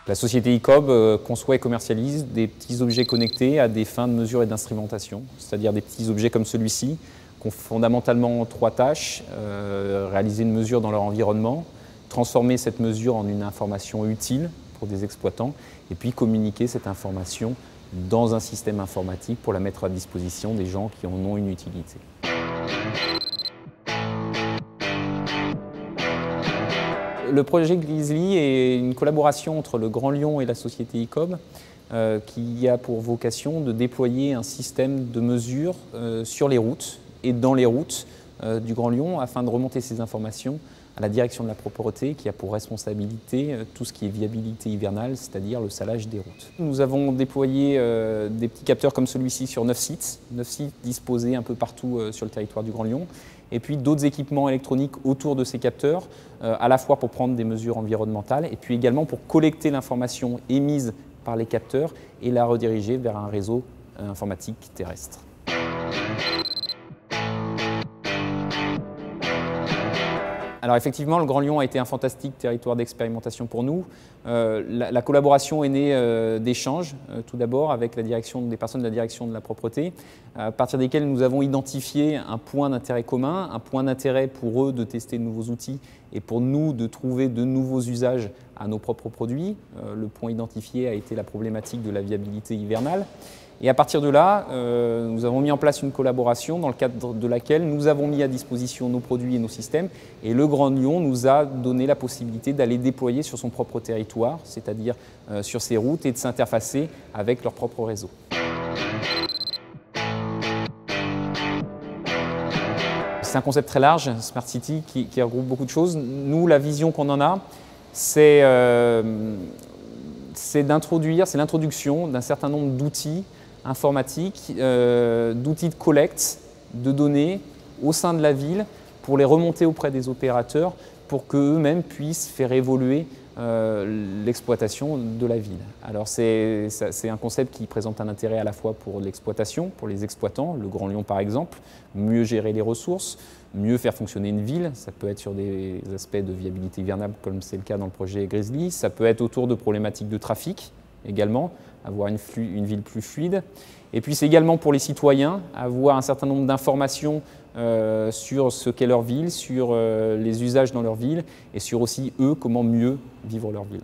La société ICOB conçoit et commercialise des petits objets connectés à des fins de mesure et d'instrumentation, c'est-à-dire des petits objets comme celui-ci, qui ont fondamentalement trois tâches: réaliser une mesure dans leur environnement, transformer cette mesure en une information utile pour des exploitants, et puis communiquer cette information dans un système informatique pour la mettre à disposition des gens qui en ont une utilité. Le projet Grizzly est une collaboration entre le Grand Lyon et la société ICOB qui a pour vocation de déployer un système de mesure sur les routes et dans les routes du Grand Lyon afin de remonter ces informations à la direction de la propreté qui a pour responsabilité tout ce qui est viabilité hivernale, c'est-à-dire le salage des routes. Nous avons déployé des petits capteurs comme celui-ci sur 9 sites disposés un peu partout sur le territoire du Grand Lyon, et puis d'autres équipements électroniques autour de ces capteurs, à la fois pour prendre des mesures environnementales et puis également pour collecter l'information émise par les capteurs et la rediriger vers un réseau informatique terrestre. Alors effectivement, le Grand Lyon a été un fantastique territoire d'expérimentation pour nous. La collaboration est née d'échanges, tout d'abord, avec des personnes de la direction de la propreté, à partir desquelles nous avons identifié un point d'intérêt commun, un point d'intérêt pour eux de tester de nouveaux outils et pour nous de trouver de nouveaux usages à nos propres produits. Le point identifié a été la problématique de la viabilité hivernale. Et à partir de là, nous avons mis en place une collaboration dans le cadre de laquelle nous avons mis à disposition nos produits et nos systèmes. Et le Grand Lyon nous a donné la possibilité d'aller déployer sur son propre territoire, c'est-à-dire sur ses routes, et de s'interfacer avec leur propre réseau. C'est un concept très large, Smart City, qui regroupe beaucoup de choses. Nous, la vision qu'on en a, c'est l'introduction d'un certain nombre d'outils informatiques, d'outils de collecte de données au sein de la ville pour les remonter auprès des opérateurs pour qu'eux-mêmes puissent faire évoluer l'exploitation de la ville. Alors c'est un concept qui présente un intérêt à la fois pour l'exploitation, pour les exploitants, le Grand Lyon par exemple, mieux gérer les ressources, mieux faire fonctionner une ville, ça peut être sur des aspects de viabilité hivernale comme c'est le cas dans le projet Grizzly, ça peut être autour de problématiques de trafic également, avoir une ville plus fluide. Et puis c'est également pour les citoyens, avoir un certain nombre d'informations sur ce qu'est leur ville, sur les usages dans leur ville et sur aussi eux, comment mieux vivre leur ville.